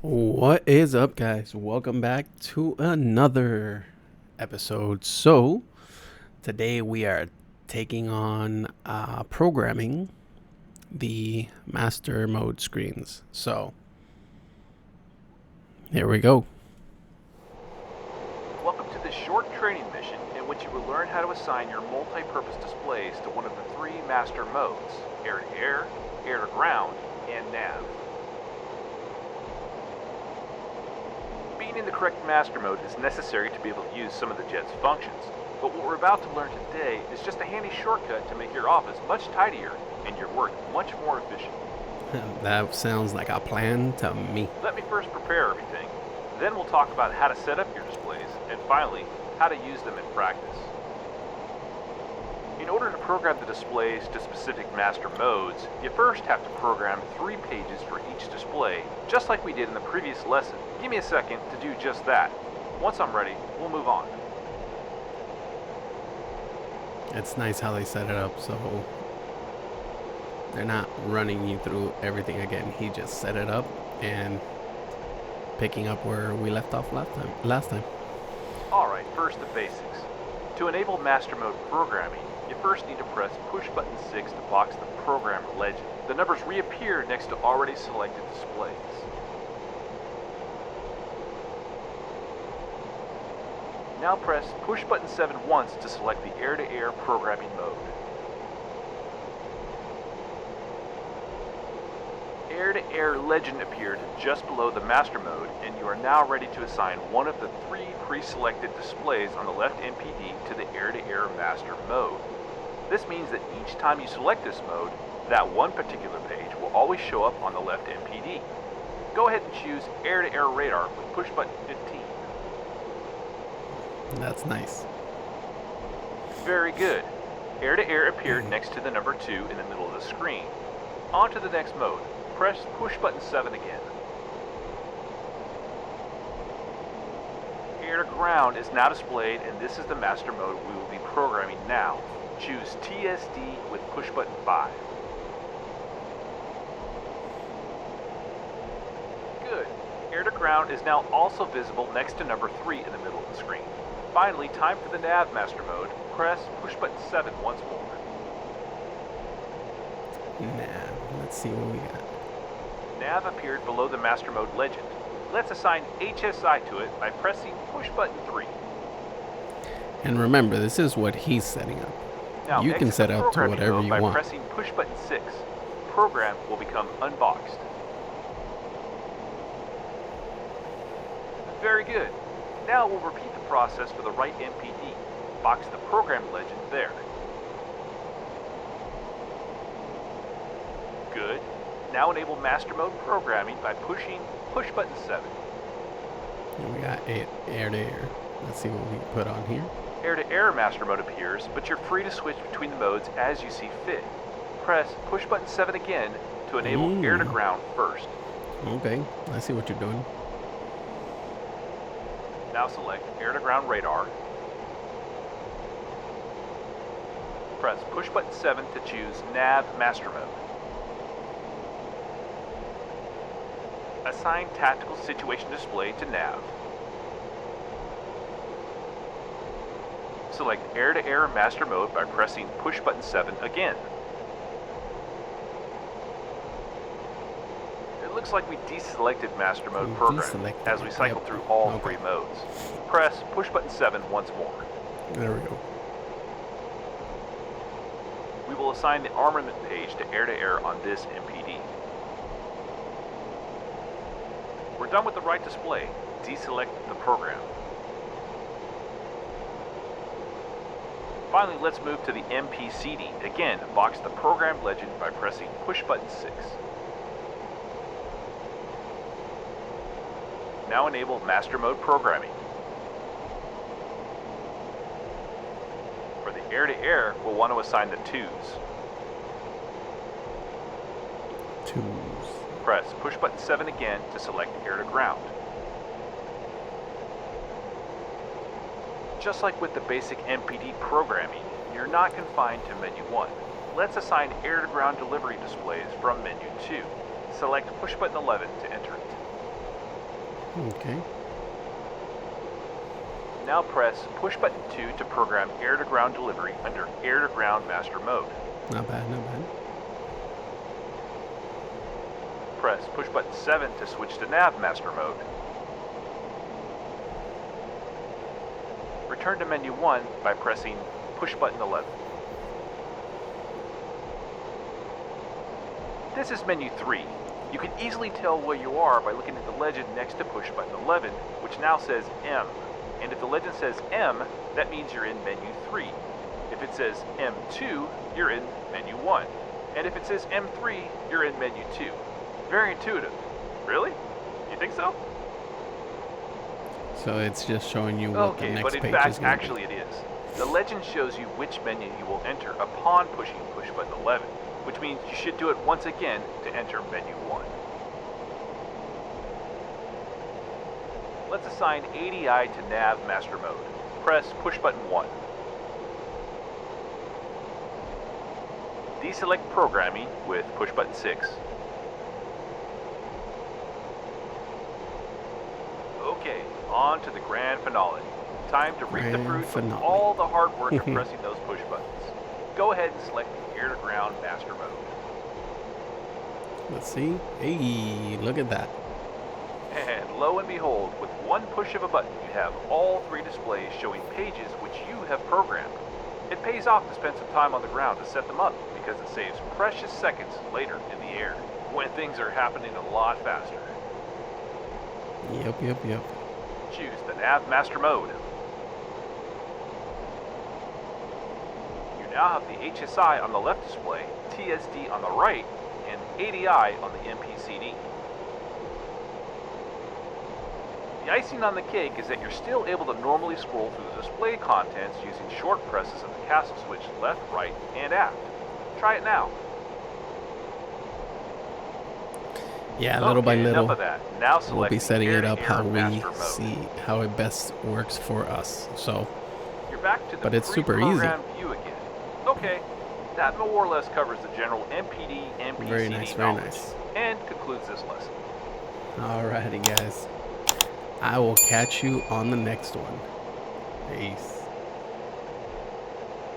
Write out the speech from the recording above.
What is up, guys? Welcome back to another episode. So, today we are taking on programming the master mode screens. So, here we go. Welcome to this short training mission in which you will learn how to assign your multi-purpose displays to one of the three master modes: air-to-air, air-to-ground, and nav. Being in the correct master mode is necessary to be able to use some of the jet's functions, but what we're about to learn today is just a handy shortcut to make your office much tidier and your work much more efficient. That sounds like a plan to me. Let me first prepare everything, then we'll talk about how to set up your displays, and finally, how to use them in practice. In order to program the displays to specific master modes, you first have to program 3 pages for each display, just like we did in the previous lesson. Give me a second to do just that. Once I'm ready, we'll move on. It's nice how they set it up so they're not running you through everything again. He just set it up and picking up where we left off last time. Alright, first the basics. To enable master mode programming, you first need to press push button 6 to box the program legend. The numbers reappear next to already selected displays. Now press push button 7 once to select the air-to-air programming mode. Air-to-air legend appeared just below the master mode, and you are now ready to assign one of the 3 pre-selected displays on the left MPD to the air-to-air master mode. This means that each time you select this mode, that one particular page will always show up on the left MPD. Go ahead and choose air-to-air radar with push button 15. That's nice. Very good. Air-to-air appeared next to the number 2 in the middle of the screen. On to the next mode. Press push button 7 again. Air-to-ground is now displayed, and this is the master mode we will be programming now. Choose TSD with push button 5. Good. Air-to-ground is now also visible next to number 3 in the middle of the screen. Finally, time for the nav master mode. Press push button 7 once more. Nav. Let's see what we got. Nav appeared below the master mode legend. Let's assign HSI to it by pressing push button 3. And remember, this is what he's setting up. Now, You can set up to whatever you by want. pressing push button 6. Program will become unboxed. Very good. Now we'll repeat the process for the right MPD. Box the program legend there. Good. Now enable master mode programming by pushing push button 7. And we got air-to-air. Let's see what we put on here. Air-to-air master mode appears, but you're free to switch between the modes as you see fit. Press push button 7 again to enable air-to-ground first. Okay, I see what you're doing. Now select air-to-ground radar. Press push button 7 to choose nav master mode. Assign tactical situation display to nav. Select air-to-air master mode by pressing push button 7 again. It looks like we deselected master mode program as we cycle through all 3 modes. Press push button 7 once more. There we go. We will assign the armament page to air-to-air on this MPD. We're done with the right display. Deselect the program. Finally, let's move to the MPCD. Again, box the program legend by pressing push button 6. Now enable master mode programming. For the air-to-air, we'll want to assign the 2s. Press push button 7 again to select air-to-ground. Just like with the basic MPD programming, you're not confined to menu 1. Let's assign air-to-ground delivery displays from menu 2. Select push button 11 to enter it. Okay. Now press push button 2 to program air-to-ground delivery under air-to-ground master mode. Not bad, not bad. Press push button 7 to switch to nav master mode. Return to menu 1 by pressing push button 11. This is menu 3. You can easily tell where you are by looking at the legend next to push button 11, which now says M. And if the legend says M, that means you're in menu 3. If it says M2, you're in menu 1. And if it says M3, you're in menu 2. Very intuitive. Really? You think so? So it's just showing you what the Okay, next but in page fact, is going to actually it is. The legend shows you which menu you will enter upon pushing push button 11, which means you should do it once again to enter menu 1. Let's assign ADI to nav master mode. Press push button 1. Deselect programming with push button 6. Okay, on to the grand finale. Time to reap the fruit of all the hard work of pressing those push buttons. Go ahead and select the air-to-ground master mode. Let's see. Hey, look at that. And lo and behold, with one push of a button, you have all 3 displays showing pages which you have programmed. It pays off to spend some time on the ground to set them up, because it saves precious seconds later in the air, when things are happening a lot faster. Yep. Choose the nav master mode. You now have the HSI on the left display, TSD on the right, and ADI on the MPCD. The icing on the cake is that you're still able to normally scroll through the display contents using short presses of the castle switch left, right, and aft. Try it now. Yeah, little by little, enough of that. Now we'll be setting it up how we master mode. see how it best works for us. So, You're back to the but it's super easy. pre-programmed view again. Okay, that more or less covers the general MPD, MPCD Very nice, very knowledge, nice. and concludes this lesson. Alrighty, guys. I will catch you on the next one. Peace.